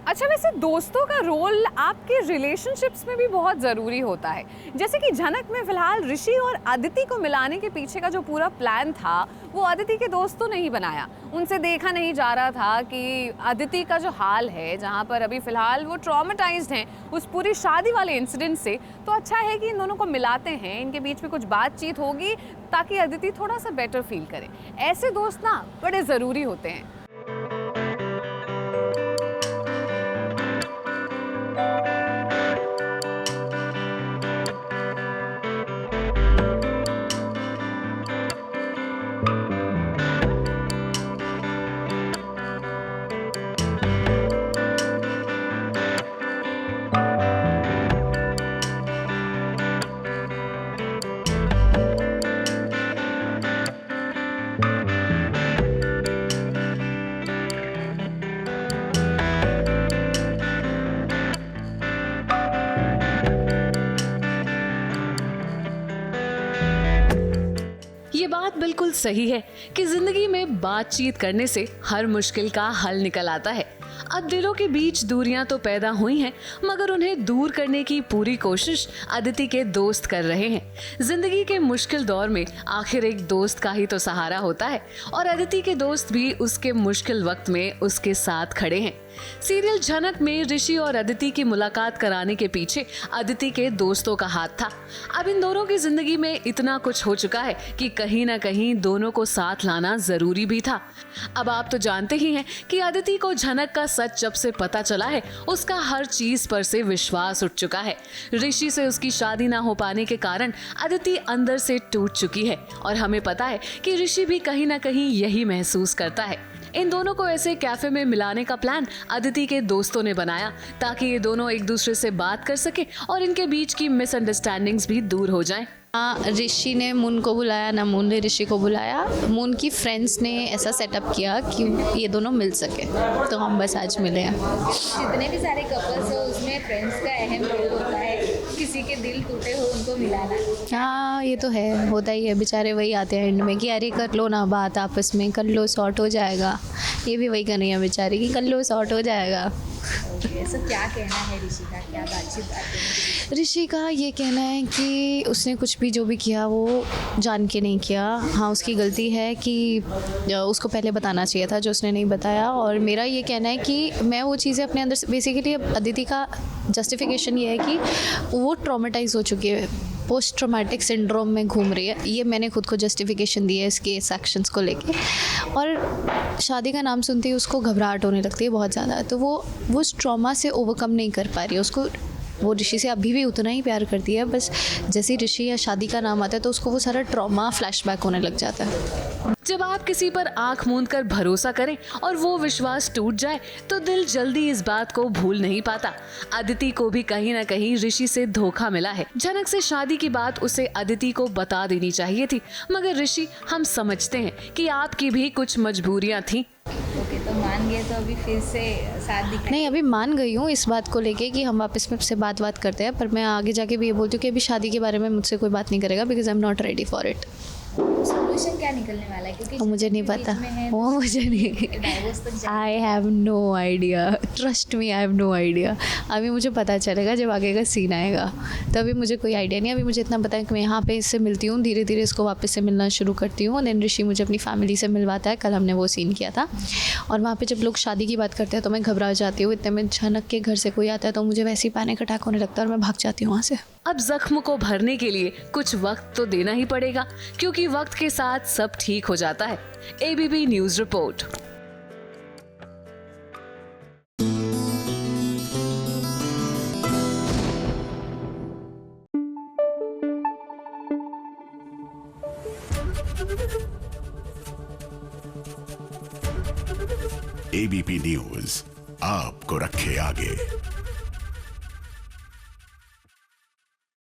अच्छा, वैसे दोस्तों का रोल आपके रिलेशनशिप्स में भी बहुत ज़रूरी होता है। जैसे कि झनक में फ़िलहाल ऋषि और अदिति को मिलाने के पीछे का जो पूरा प्लान था, वो अदिति के दोस्तों ने ही बनाया। उनसे देखा नहीं जा रहा था कि अदिति का जो हाल है, जहाँ पर अभी फ़िलहाल वो ट्रॉमेटाइज़्ड हैं उस पूरी शादी वाले इंसिडेंट से, तो अच्छा है कि इन दोनों को मिलाते हैं, इनके बीच में कुछ बातचीत होगी ताकि अदिति थोड़ा सा बेटर फील करे। ऐसे दोस्त ना बड़े ज़रूरी होते हैं। ये बात बिल्कुल सही है कि जिंदगी में बातचीत करने से हर मुश्किल का हल निकल आता है। अब दिलों के बीच दूरियां तो पैदा हुई हैं, मगर उन्हें दूर करने की पूरी कोशिश अदिति के दोस्त कर रहे हैं। जिंदगी के मुश्किल दौर में आखिर एक दोस्त का ही तो सहारा होता है, और अदिति के दोस्त भी उसके मुश्किल वक्त में उसके साथ खड़े हैं। सीरियल झनक में ऋषि और अदिति की मुलाकात कराने के पीछे अदिति के दोस्तों का हाथ था। अब इन दोनों की जिंदगी में इतना कुछ हो चुका है कि कहीं ना कहीं दोनों को साथ लाना जरूरी भी था। अब आप तो जानते ही हैं कि अदिति को झनक का सच जब से पता चला है, उसका हर चीज पर से विश्वास उठ चुका है। ऋषि से उसकी शादी ना हो पाने के कारण अदिति अंदर से टूट चुकी है, और हमें पता है कि ऋषि भी कहीं ना कहीं यही महसूस करता है। इन दोनों को ऐसे कैफे में मिलाने का प्लान अदिति के दोस्तों ने बनाया ताकि ये दोनों एक दूसरे से बात कर सके और इनके बीच की मिसअंडरस्टैंडिंग्स भी दूर हो जाएं। ऋषि ने मून को बुलाया, ना मून ने ऋषि को बुलाया। मून की फ्रेंड्स ने ऐसा सेटअप किया कि ये दोनों मिल सके, तो हम बस आज मिले हैं। जितने भी सारे कपल्स हो उसमें फ्रेंड्स का अहम रोल होता है, किसी के दिल टूटे हो उनको मिलाना। हाँ, ये तो है, होता ही है। बेचारे वही आते हैं एंड में कि अरे कर लो ना बात आपस में, कर लो सॉर्ट हो जाएगा। ये भी वही कर रही है बेचारे कि कर लो सॉर्ट हो जाएगा। ऐसा क्या कहना है ऋषि का, क्या बातचीत? ऋषि का ये कहना है कि उसने कुछ भी जो भी किया वो जान के नहीं किया। हाँ, उसकी गलती है कि उसको पहले बताना चाहिए था जो उसने नहीं बताया। और मेरा ये कहना है कि मैं वो चीज़ें अपने अंदर से बेसिकली अदिति का जस्टिफिकेशन ये है कि वो ट्रॉमेटाइज हो चुकी है, पोस्ट ट्रॉमेटिक सिंड्रोम में घूम रही है। ये मैंने खुद को जस्टिफिकेशन दी है इसके एक्शंस को लेके। और शादी का नाम सुनते ही उसको घबराहट होने लगती है बहुत ज़्यादा, तो वो उस ट्रॉमा से ओवरकम नहीं कर पा रही है। उसको वो ऋषि से अभी भी उतना ही प्यार करती है, बस जैसे ही ऋषि या शादी का नाम आता है तो उसको वो सारा ट्रॉमा फ्लैशबैक होने लग जाता है। जब आप किसी पर आंख मूंद कर भरोसा करें और वो विश्वास टूट जाए तो दिल जल्दी इस बात को भूल नहीं पाता। अदिति को भी कहीं ना कहीं ऋषि से धोखा मिला है। झनक से शादी की बात उसे अदिति को बता देनी चाहिए थी, मगर ऋषि, हम समझते हैं कि आपकी भी कुछ मजबूरियां थी। ओके, तो मान गए तो अभी फिर से साथ दिखा? नहीं, अभी मान गई हूँ इस बात को लेके कि हम वापस में से बात करते हैं, पर मैं आगे जाके भी ये बोलती हूँ कि अभी शादी के बारे में मुझसे कोई बात नहीं करेगा, because I am not ready for it. Solution क्या निकलने वाला है? क्योंकि वो मुझे नहीं पता, वो मुझे नहीं, डाइवोर्स तक I have no idea, trust me, I have no idea. अभी मुझे पता चलेगा जब आगे का सीन आएगा, तो अभी मुझे कोई आइडिया नहीं। अभी मुझे इतना पता है कि मैं यहाँ पे इससे मिलती हूँ, धीरे धीरे इसको वापस से मिलना शुरू करती हूँ। देन ऋषि मुझे अपनी फैमिली से मिलवाता है। कल हमने वो सीन किया था, और वहाँ पे जब लोग शादी की बात करते हैं तो मैं घबरा जाती हूँ। इतने में झनक के घर से कोई आता है तो मुझे वैसे ही पैनिक अटैक होने लगता है और मैं भाग जाती हूँ वहाँ से। अब जख्म को भरने के लिए कुछ वक्त तो देना ही पड़ेगा, क्योंकि वक्त के साथ सब ठीक हो जाता है। ABP news report. ABP news आपको रखे आगे।